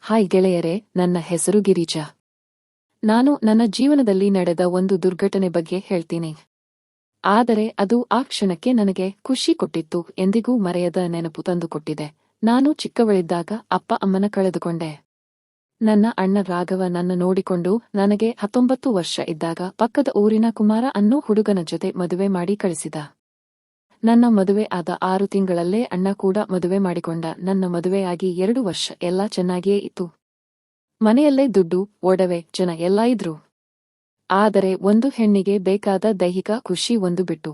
Hi ಗೆಳೆಯರೇ, ನನ್ನ ಹೆಸರು ಗಿರಿಜಾ. ನಾನು ನನ್ನ ಜೀವನದಲ್ಲಿ ನಡೆದ ಒಂದು ದುರ್ಘಟನೆ ಬಗ್ಗೆ ಹೇಳ್ತೀನಿ. ಆದರೆ ಅದು ಆ ಕ್ಷಣಕ್ಕೆ ನನಗೆ ಖುಷಿ ಕೊಟ್ಟಿತ್ತು, ಎಂದಿಗೂ ಮರೆಯದ ನೆನಪು ತಂದುಕೊಟ್ಟಿದೆ. ನಾನು ಚಿಕ್ಕವಳಿದ್ದಾಗ ಅಪ್ಪ ಅಮ್ಮನ ಕಳೆದುಕೊಂಡೆ. ನನ್ನ ಅಣ್ಣ ರಾಘವ ನನ್ನ ನೋಡಿಕೊಂಡು ನನಗೆ 19 ವರ್ಷ ಇದ್ದಾಗ ಪಕ್ಕದ ಊರಿನ ಕುಮಾರ ಅನ್ನೋ ಹುಡುಗನ ಜೊತೆ ಮದುವೆ ಮಾಡಿ ಕಳಿಸಿದ. ನನ್ನ ಮದುವೆ ಆದ 6 ತಿಂಗಳಲ್ಲೇ ಅಣ್ಣ ಕೂಡ ಮದುವೆ ಮಾಡಿಕೊಂಡ. ನನ್ನ ಮದುವೆಯಾಗಿ 2 ವರ್ಷ ಎಲ್ಲ ಚೆನ್ನಾಗಿಯೇ ಇತ್ತು. ಮನೆಯಲ್ಲೇ ದುಡ್ಡು, ಒಡವೆ, ಜನ ಎಲ್ಲ ಇದ್ರು. ಆದರೆ ಒಂದು ಹೆಣ್ಣಿಗೆ ಬೇಕಾದ ದೈಹಿಕ ಖುಷಿ ಒಂದು ಬಿಟ್ಟು.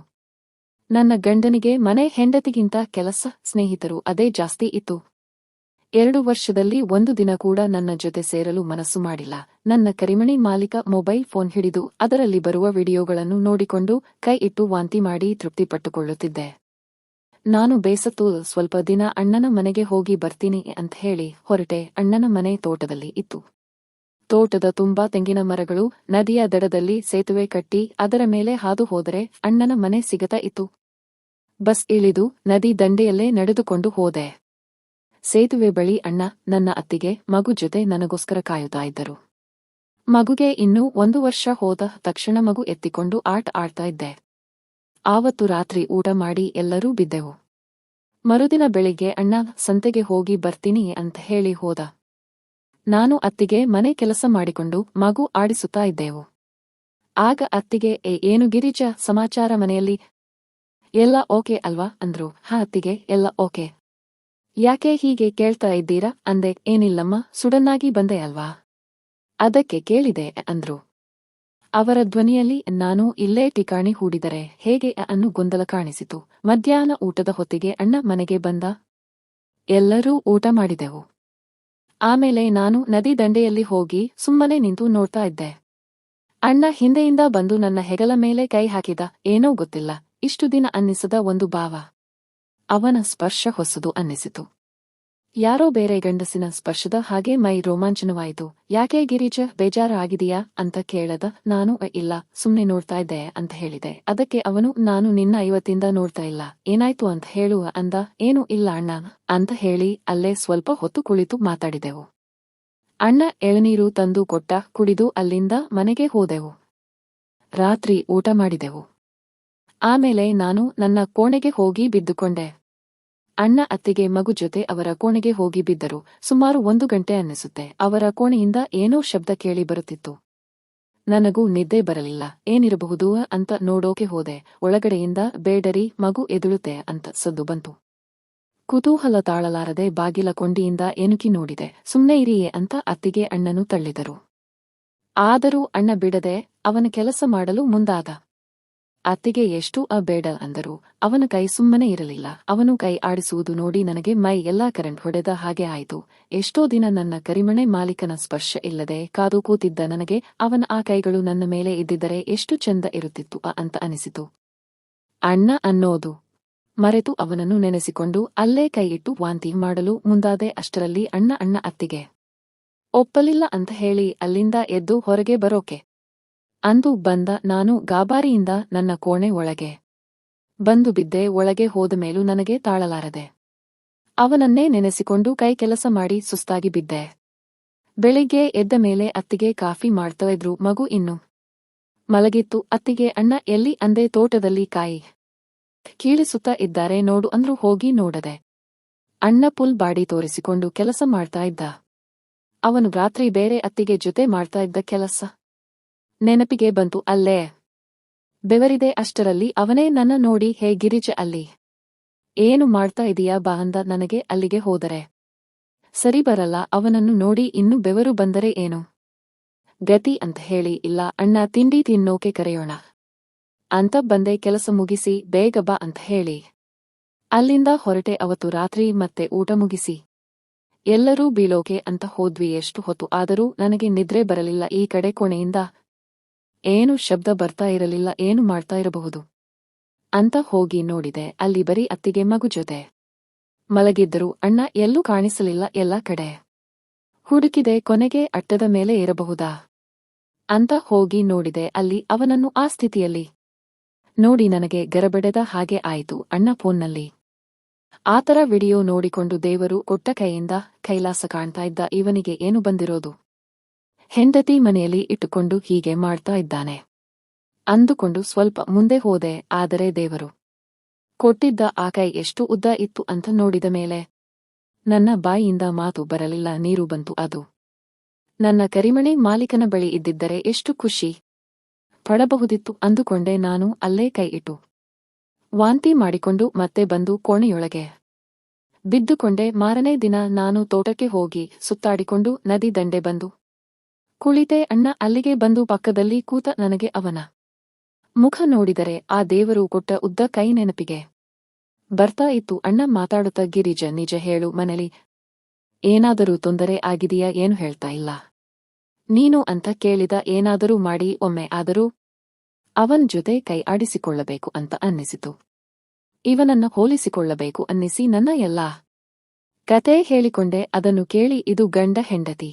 ನನ್ನ ಗಂಡನಿಗೆ ಮನೆ ಹೆಂಡತಿಗಿಂತ ಕೆಲಸ, ಸ್ನೇಹಿತರು ಅದೇ ಜಾಸ್ತಿ ಇತ್ತು. 2 ವರ್ಷದಲ್ಲಿ ಒಂದು ದಿನ ಕೂಡ ನನ್ನ ಜೊತೆ ಸೇರಲು ಮನಸ್ಸು ಮಾಡಿಲ್ಲ. ನನ್ನ ಕರಿಮಣಿ ಮಾಲೀಕ ಮೊಬೈಲ್ ಫೋನ್ ಹಿಡಿದು ಅದರಲ್ಲಿ ಬರುವ ವಿಡಿಯೋಗಳನ್ನು ನೋಡಿಕೊಂಡು ಕೈ ಇಟ್ಟು ವಾಂತಿ ಮಾಡಿ ತೃಪ್ತಿಪಟ್ಟುಕೊಳ್ಳುತ್ತಿದ್ದೆ. ನಾನು ಬೇಸತ್ತು ಸ್ವಲ್ಪ ದಿನ ಅಣ್ಣನ ಮನೆಗೆ ಹೋಗಿ ಬರ್ತೀನಿ ಅಂತ ಹೇಳಿ ಹೊರಟೆ. ಅಣ್ಣನ ಮನೆ ತೋಟದಲ್ಲಿ ಇತ್ತು. ತೋಟದ ತುಂಬಾ ತೆಂಗಿನ ಮರಗಳು, ನದಿಯ ದಡದಲ್ಲಿ ಸೇತುವೆ ಕಟ್ಟಿ ಅದರ ಮೇಲೆ ಹಾದು ಹೋದರೆ ಅಣ್ಣನ ಮನೆ ಸಿಗತಾ ಇತ್ತು. ಬಸ್ ಇಳಿದು ನದಿ ದಂಡೆಯಲ್ಲೇ ನಡೆದುಕೊಂಡು ಹೋದೆ. ಸೇತುವೆ ಬಳಿ ಅಣ್ಣ, ನನ್ನ ಅತ್ತಿಗೆ, ಮಗು ಜೊತೆ ನನಗೋಸ್ಕರ ಕಾಯುತ್ತಾ ಇದ್ದರು. ಮಗುಗೆ ಇನ್ನೂ 1 ವರ್ಷ ಹೋದ ತಕ್ಷಣ ಮಗು ಎತ್ತಿಕೊಂಡು ಆಟ ಆಡ್ತಾ ಇದ್ದೆ. ಆವತ್ತು ರಾತ್ರಿ ಊಟ ಮಾಡಿ ಎಲ್ಲರೂ ಬಿದ್ದೆವು. ಮರುದಿನ ಬೆಳಿಗ್ಗೆ ಅಣ್ಣ ಸಂತೆಗೆ ಹೋಗಿ ಬರ್ತೀನಿ ಅಂತ ಹೇಳಿ ಹೋದ. ನಾನು ಅತ್ತಿಗೆ ಮನೆ ಕೆಲಸ ಮಾಡಿಕೊಂಡು ಮಗು ಆಡಿಸುತ್ತಾ ಇದ್ದೆವು. ಆಗ ಅತ್ತಿಗೆ, ಏನು ಗಿರಿಜಾ, ಸಮಾಚಾರ ಮನೆಯಲ್ಲಿ? ಎಲ್ಲ ಓಕೆ ಅಲ್ವಾ ಅಂದ್ರು. ಹಾ ಅತ್ತಿಗೆ, ಎಲ್ಲ ಓಕೆ. ಯಾಕೆ ಹೀಗೆ ಕೇಳ್ತಾ ಇದ್ದೀರಾ ಅಂದೆ. ಏನಿಲ್ಲಮ್ಮ, ಸುಡನ್ನಾಗಿ ಬಂದೆ ಅಲ್ವಾ, ಅದಕ್ಕೆ ಕೇಳಿದೆ ಅಂದ್ರು. ಅವರ ಧ್ವನಿಯಲ್ಲಿ ನಾನು ಇಲ್ಲೇ ಠಿಕಾಣಿ ಹೂಡಿದರೆ ಹೇಗೆ ಅನ್ನೋ ಗೊಂದಲ ಕಾಣಿಸಿತು. ಮಧ್ಯಾಹ್ನ ಊಟದ ಹೊತ್ತಿಗೆ ಅಣ್ಣ ಮನೆಗೆ ಬಂದ. ಎಲ್ಲರೂ ಊಟ ಮಾಡಿದೆವು. ಆಮೇಲೆ ನಾನು ನದಿ ದಂಡೆಯಲ್ಲಿ ಹೋಗಿ ಸುಮ್ಮನೆ ನಿಂತು ನೋಡ್ತಾ ಇದ್ದೆ. ಅಣ್ಣ ಹಿಂದೆಯಿಂದ ಬಂದು ನನ್ನ ಹೆಗಲ ಮೇಲೆ ಕೈ ಹಾಕಿದ. ಏನೋ ಗೊತ್ತಿಲ್ಲ, ಇಷ್ಟು ದಿನ ಅನ್ನಿಸದ ಒಂದು ಭಾವ. ಅವನ ಸ್ಪರ್ಶ ಹೊಸದು ಅನ್ನಿಸಿತು. ಯಾರೋ ಬೇರೆ ಗಂಡಸಿನ ಸ್ಪರ್ಶದ ಹಾಗೆ ಮೈ ರೋಮಾಂಚನವಾಯಿತು. ಯಾಕೆ ಗಿರಿಜಾ, ಬೇಜಾರ ಆಗಿದೆಯಾ ಅಂತ ಕೇಳದ. ನಾನು ಇಲ್ಲ, ಸುಮ್ನೆ ನೋಡ್ತಾ ಇದ್ದೆ ಅಂತ ಹೇಳಿದೆ. ಅದಕ್ಕೆ ಅವನು, ನಾನು ನಿನ್ನ ಇವತ್ತಿಂದ ನೋಡ್ತಾ ಇಲ್ಲ, ಏನಾಯ್ತು ಅಂತ ಹೇಳುವ ಅಂದ. ಏನೂ ಇಲ್ಲ ಅಣ್ಣ ಅಂತ ಹೇಳಿ ಅಲ್ಲೇ ಸ್ವಲ್ಪ ಹೊತ್ತು ಕುಳಿತು ಮಾತಾಡಿದೆವು. ಅಣ್ಣ ಎಳನೀರು ತಂದು ಕೊಟ್ಟ. ಕುಡಿದು ಅಲ್ಲಿಂದ ಮನೆಗೆ ಹೋದೆವು. ರಾತ್ರಿ ಊಟ ಮಾಡಿದೆವು. ಆಮೇಲೆ ನಾನು ನನ್ನ ಕೋಣೆಗೆ ಹೋಗಿ ಬಿದ್ದುಕೊಂಡೆ. ಅಣ್ಣ ಅತ್ತಿಗೆ ಮಗು ಜೊತೆ ಅವರ ಕೋಣೆಗೆ ಹೋಗಿ ಬಿದ್ದರು. ಸುಮಾರು 1 ಗಂಟೆ ಅನ್ನಿಸುತ್ತೆ. ಅವರ ಕೋಣೆಯಿಂದ ಏನೋ ಶಬ್ದ ಕೇಳಿ ಬರುತ್ತಿತ್ತು. ನನಗೂ ನಿದ್ದೆ ಬರಲಿಲ್ಲ. ಏನಿರಬಹುದು ಅಂತ ನೋಡೋಕೆ ಹೋದೆ. ಒಳಗಡೆಯಿಂದ ಬೇಡರಿ, ಮಗು ಎದುಳುತ್ತೆ ಅಂತ ಸದ್ದು ಬಂತು. ಕುತೂಹಲ ತಾಳಲಾರದೆ ಬಾಗಿಲ ಕೊಂಡಿಯಿಂದ ಎನುಕಿ ನೋಡಿದೆ. ಸುಮ್ನೆ ಇರಿಯೇ ಅಂತ ಅತ್ತಿಗೆ ಅಣ್ಣನು ತಳ್ಳಿದರು. ಆದರೂ ಅಣ್ಣ ಬಿಡದೆ ಅವನ ಕೆಲಸ ಮಾಡಲು ಮುಂದಾದ. ಅತ್ತಿಗೆ ಎಷ್ಟು ಬೇಡ ಅಂದರು. ಅವನ ಕೈ ಸುಮ್ಮನೆ ಇರಲಿಲ್ಲ. ಅವನು ಕೈ ಆಡಿಸುವುದು ನೋಡಿ ನನಗೆ ಮೈ ಎಲ್ಲಾ ಕರೆಂಟ್ ಹೊಡೆದ ಹಾಗೆ ಆಯಿತು. ಎಷ್ಟೋ ದಿನ ನನ್ನ ಕರಿಮಣೆ ಮಾಲೀಕನ ಸ್ಪರ್ಶ ಇಲ್ಲದೆ ಕಾದು ಕೂತಿದ್ದ ನನಗೆ ಅವನ ಆ ಕೈಗಳು ನನ್ನ ಮೇಲೆ ಇದ್ದಿದ್ದರೆ ಎಷ್ಟು ಚೆಂದ ಇರುತ್ತಿತ್ತು ಅಂತ ಅನಿಸಿತು. ಅಣ್ಣ ಅನ್ನೋದು ಮರೆತು ಅವನನ್ನು ನೆನೆಸಿಕೊಂಡು ಅಲ್ಲೇ ಕೈ ಇಟ್ಟು ವಾಂತಿ ಮಾಡಲು ಮುಂದಾದೆ. ಅಷ್ಟರಲ್ಲಿ ಅಣ್ಣ ಅತ್ತಿಗೆ ಒಪ್ಪಲಿಲ್ಲ ಅಂತ ಹೇಳಿ ಅಲ್ಲಿಂದ ಎದ್ದು ಹೊರಗೆ ಬರೋಕೆ ಅಂದು ಬಂದ. ನಾನು ಗಾಬರಿಯಿಂದ ನನ್ನ ಕೋಣೆ ಒಳಗೆ ಬಂದು ಬಿದ್ದೆ. ಒಳಗೆ ಹೋದ ಮೇಲೂ ನನಗೆ ತಾಳಲಾರದೆ ಅವನನ್ನೇ ನೆನೆಸಿಕೊಂಡು ಕೈ ಕೆಲಸ ಮಾಡಿ ಸುಸ್ತಾಗಿ ಬಿದ್ದೆ. ಬೆಳಿಗ್ಗೆ ಎದ್ದ ಮೇಲೆ ಅತ್ತಿಗೆ ಕಾಫಿ ಮಾಡ್ತಾ ಇದ್ರು. ಮಗು ಇನ್ನು ಮಲಗಿತ್ತು. ಅತ್ತಿಗೆ, ಅಣ್ಣ ಎಲ್ಲಿ ಅಂದೆ. ತೋಟದಲ್ಲಿ ಕಾಯಿ ಕೀಳಿಸುತ್ತಾ ಇದ್ದಾರೆ ನೋಡು ಅಂದ್ರು. ಹೋಗಿ ನೋಡದೆ. ಅಣ್ಣ ಪುಲ್ ಬಾಡಿ ತೋರಿಸಿಕೊಂಡು ಕೆಲಸ ಮಾಡ್ತಾ ಇದ್ದ. ಅವನು ರಾತ್ರಿ ಬೇರೆ ಅತ್ತಿಗೆ ಜೊತೆ ಮಾಡ್ತಾ ಇದ್ದ ಕೆಲಸ ನೆನಪಿಗೆ ಬಂತು. ಅಲ್ಲೇ ಬೆವರಿದೆ. ಅಷ್ಟರಲ್ಲಿ ಅವನೇ ನನ್ನ ನೋಡಿ, ಹೇ ಗಿರಿಜ, ಅಲ್ಲಿ ಏನು ಮಾಡ್ತಾ ಇದೀಯಾ ಬಾ ಅಂದ. ನನಗೆ ಅಲ್ಲಿಗೆ ಹೋದರೆ ಸರಿ ಬರಲ್ಲ. ಅವನನ್ನು ನೋಡಿ ಇನ್ನು ಬೆವರು ಬಂದರೆ ಏನು ಗತಿ ಅಂತ ಹೇಳಿ, ಇಲ್ಲ ಅಣ್ಣ ತಿಂಡಿ ತಿನ್ನೋಕೆ ಕರೆಯೋಣ ಅಂತ ಬಂದೆ. ಕೆಲಸ ಮುಗಿಸಿ ಬೇಗ ಬಾ ಅಂತ ಹೇಳಿ ಅಲ್ಲಿಂದ ಹೊರಟೆ. ಅವತ್ತು ರಾತ್ರಿ ಮತ್ತೆ ಊಟ ಮುಗಿಸಿ ಎಲ್ಲರೂ ಬೀಳೋಕೆ ಅಂತ ಹೋದ್ವಿ. ಎಷ್ಟು ಹೊತ್ತು ಆದರೂ ನನಗೆ ನಿದ್ರೆ ಬರಲಿಲ್ಲ. ಈ ಕಡೆ ಕೋಣೆಯಿಂದ ಏನು ಶಬ್ದ ಬರ್ತಾ ಇರಲಿಲ್ಲ. ಏನು ಮಾಡ್ತಾ ಇರಬಹುದು ಅಂತ ಹೋಗಿ ನೋಡಿದೆ. ಅಲ್ಲಿ ಬರೀ ಅತ್ತಿಗೆ ಮಗು ಜೊತೆ ಮಲಗಿದ್ದರು. ಅಣ್ಣ ಎಲ್ಲೂ ಕಾಣಿಸಲಿಲ್ಲ. ಎಲ್ಲ ಕಡೆ ಹುಡುಕಿದೆ. ಕೊನೆಗೆ ಅಟ್ಟದ ಮೇಲೆ ಇರಬಹುದಾ ಅಂತ ಹೋಗಿ ನೋಡಿದೆ. ಅಲ್ಲಿ ಅವನನ್ನು ಆ ಸ್ಥಿತಿಯಲ್ಲಿ ನೋಡಿ ನನಗೆ ಗರಬಡೆದ ಹಾಗೆ ಆಯಿತು. ಅಣ್ಣ ಫೋನ್ನಲ್ಲಿ ಆತರ ವಿಡಿಯೋ ನೋಡಿಕೊಂಡು ದೇವರು ಕೊಟ್ಟ ಕೈಯಿಂದ ಕೈಲಾಸ ಕಾಣ್ತಾ ಇದ್ದ ಇವನಿಗೆ ಏನು ಬಂದಿರೋದು? ಹೆಂಡತಿ ಮನೆಯಲ್ಲಿ ಇಟ್ಟುಕೊಂಡು ಹೀಗೆ ಮಾಡ್ತಾ ಇದ್ದಾನೆ ಅಂದುಕೊಂಡು ಸ್ವಲ್ಪ ಮುಂದೆ ಹೋದೆ. ಆದರೆ ದೇವರು ಕೊಟ್ಟಿದ್ದ ಆ ಕೈ ಎಷ್ಟು ಉದ್ದ ಇತ್ತು ಅಂತ ನೋಡಿದ ಮೇಲೆ ನನ್ನ ಬಾಯಿಯಿಂದ ಮಾತು ಬರಲಿಲ್ಲ, ನೀರು ಬಂತು. ಅದು ನನ್ನ ಕರಿಮಣಿ ಮಾಲೀಕನ ಬಳಿ ಇದ್ದಿದ್ದರೆ ಎಷ್ಟು ಖುಷಿ ಪಡಬಹುದಿತ್ತು ಅಂದುಕೊಂಡೆ. ನಾನು ಅಲ್ಲೇ ಕೈ ಇಟ್ಟು ವಾಂತಿ ಮಾಡಿಕೊಂಡು ಮತ್ತೆ ಬಂದು ಕೋಣೆಯೊಳಗೆ ಬಿದ್ದುಕೊಂಡೆ. ಮಾರನೇ ದಿನ ನಾನು ತೋಟಕ್ಕೆ ಹೋಗಿ ಸುತ್ತಾಡಿಕೊಂಡು ನದಿ ದಂಡೆ ಬಂದು ಕುಳಿತೆ. ಅಣ್ಣ ಅಲ್ಲಿಗೆ ಬಂದು ಪಕ್ಕದಲ್ಲಿ ಕೂತ. ನನಗೆ ಅವನ ಮುಖ ನೋಡಿದರೆ ಆ ದೇವರು ಕೊಟ್ಟ ಉದ್ದ ಕೈ ನೆನಪಿಗೆ ಬರ್ತಾ ಇತ್ತು. ಅಣ್ಣ ಮಾತಾಡುತ್ತಾ, ಗಿರಿಜ ನಿಜ ಹೇಳು, ಮನೇಲಿ ಏನಾದರೂ ತೊಂದರೆ ಆಗಿದೆಯಾ? ಏನು ಹೇಳ್ತಾ ಇಲ್ಲ ನೀನು ಅಂತ ಕೇಳಿದ. ಏನಾದರೂ ಮಾಡಿ ಒಮ್ಮೆ ಆದರೂ ಅವನ್ ಜೊತೆ ಕೈ ಆಡಿಸಿಕೊಳ್ಳಬೇಕು ಅಂತ ಅನ್ನಿಸಿತು. ಇವನನ್ನ ಹೋಲಿಸಿಕೊಳ್ಳಬೇಕು ಅನ್ನಿಸಿ ನನ್ನ ಎಲ್ಲಾ ಕತೆ ಹೇಳಿಕೊಂಡೆ. ಅದನ್ನು ಕೇಳಿ, ಇದು ಗಂಡ ಹೆಂಡತಿ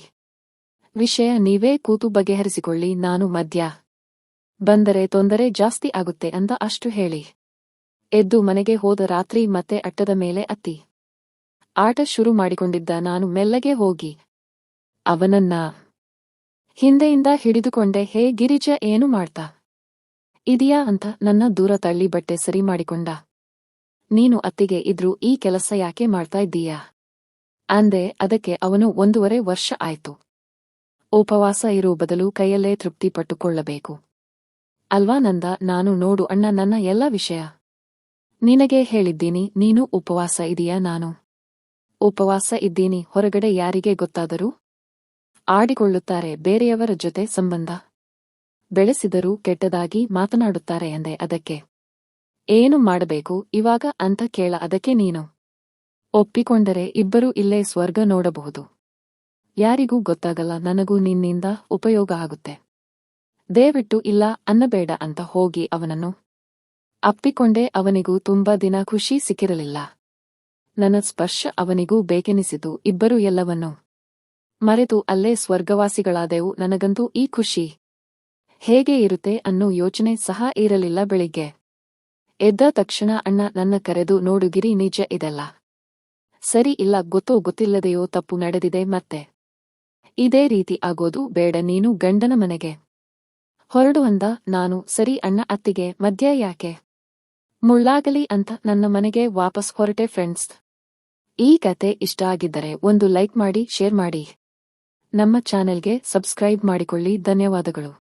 ವಿಷಯ, ನೀವೇ ಕೂತು ಬಗೆಹರಿಸಿಕೊಳ್ಳಿ, ನಾನು ಮಧ್ಯ ಬಂದರೆ ತೊಂದರೆ ಜಾಸ್ತಿ ಆಗುತ್ತೆ ಅಂದ. ಅಷ್ಟು ಹೇಳಿ ಎದ್ದು ಮನೆಗೆ ಹೋದ. ರಾತ್ರಿ ಮತ್ತೆ ಅಟ್ಟದ ಮೇಲೆ ಅತ್ತಿ ಆಟ ಶುರು ಮಾಡಿಕೊಂಡಿದ್ದ. ನಾನು ಮೆಲ್ಲಗೆ ಹೋಗಿ ಅವನನ್ನ ಹಿಂದೆಯಿಂದ ಹಿಡಿದುಕೊಂಡೆ. ಹೇ ಗಿರಿಜ, ಏನು ಮಾಡ್ತಾ ಇದೀಯಾ ಅಂತ ನನ್ನ ದೂರ ತಳ್ಳಿ ಬಟ್ಟೆ ಸರಿ ಮಾಡಿಕೊಂಡ. ನೀನು ಅತ್ತಿಗೆ ಇದ್ರೂ ಈ ಕೆಲಸ ಯಾಕೆ ಮಾಡ್ತಾ ಇದ್ದೀಯಾ ಅಂದೆ. ಅದಕ್ಕೆ ಅವನು 1.5 ವರ್ಷ ಆಯ್ತು ಉಪವಾಸ ಇರೋ ಬದಲು ಕೈಯಲ್ಲೇ ತೃಪ್ತಿ ಪಟ್ಟುಕೊಳ್ಳಬೇಕು ಅಲ್ವಾ ನಂದ. ನಾನು ನೋಡು ಅಣ್ಣ, ನನ್ನ ಎಲ್ಲ ವಿಷಯ ನಿನಗೆ ಹೇಳಿದ್ದೀನಿ. ನೀನು ಉಪವಾಸ ಇದೀಯಾ? ನಾನು ಉಪವಾಸ ಇದ್ದೀನಿ. ಹೊರಗಡೆ ಯಾರಿಗೆ ಗೊತ್ತಾದರೂ ಆಡಿಕೊಳ್ಳುತ್ತಾರೆ, ಬೇರೆಯವರ ಜೊತೆ ಸಂಬಂಧ ಬೆಳೆಸಿದರೂ ಕೆಟ್ಟದಾಗಿ ಮಾತನಾಡುತ್ತಾರೆ ಎಂದೆ. ಅದಕ್ಕೆ ಏನು ಮಾಡಬೇಕು ಇವಾಗ ಅಂತ ಕೇಳ. ಅದಕ್ಕೆ ನೀನು ಒಪ್ಪಿಕೊಂಡರೆ ಇಬ್ಬರೂ ಇಲ್ಲೇ ಸ್ವರ್ಗ ನೋಡಬಹುದು. ಯಾರಿಗೂ ಗೊತ್ತಾಗಲ್ಲ, ನನಗೂ ನಿನ್ನಿಂದ ಉಪಯೋಗ ಆಗುತ್ತೆ. ದಯವಿಟ್ಟು ಇಲ್ಲ ಅನ್ನಬೇಡ ಅಂತ ಹೋಗಿ ಅವನನ್ನು ಅಪ್ಪಿಕೊಂಡೆ. ಅವನಿಗೂ ತುಂಬಾ ದಿನ ಖುಷಿ ಸಿಕ್ಕಿರಲಿಲ್ಲ. ನನ್ನ ಸ್ಪರ್ಶ ಅವನಿಗೂ ಬೇಕೆನಿಸಿತು. ಇಬ್ಬರೂ ಎಲ್ಲವನ್ನೂ ಮರೆತು ಅಲ್ಲೇ ಸ್ವರ್ಗವಾಸಿಗಳಾದೆವು. ನನಗಂತೂ ಈ ಖುಷಿ ಹೇಗೆ ಇರುತ್ತೆ ಅನ್ನೋ ಯೋಚನೆ ಸಹ ಇರಲಿಲ್ಲ. ಬೆಳಿಗ್ಗೆ ಎದ್ದ ತಕ್ಷಣ ಅಣ್ಣ ನನ್ನ ಕರೆದು, ನೋಡು ಗಿರಿ, ನಿಜ ಇದೆಲ್ಲ ಸರಿ ಇಲ್ಲ, ಗೊತ್ತೋ ಗೊತ್ತಿಲ್ಲದೆಯೋ ತಪ್ಪು ನಡೆದಿದೆ. ಮತ್ತೆ ಇದೇ ರೀತಿ ಆಗೋದು ಬೇಡ. ನೀನು ಗಂಡನ ಮನೆಗೆ ಹೊರಡು ಅಂದ. ನಾನು ಸರಿ ಅಣ್ಣ, ಅತ್ತಿಗೆ ಮಧ್ಯ ಯಾಕೆ ಮುಳ್ಳಾಗಲಿ ಅಂತ ನನ್ನ ಮನೆಗೆ ವಾಪಸ್ ಹೊರಟೆ. ಫ್ರೆಂಡ್ಸ್, ಈ ಕತೆ ಇಷ್ಟ ಆಗಿದ್ದರೆ ಒಂದು ಲೈಕ್ ಮಾಡಿ, ಶೇರ್ ಮಾಡಿ, ನಮ್ಮ ಚಾನೆಲ್ಗೆ ಸಬ್ಸ್ಕ್ರೈಬ್ ಮಾಡಿಕೊಳ್ಳಿ. ಧನ್ಯವಾದಗಳು.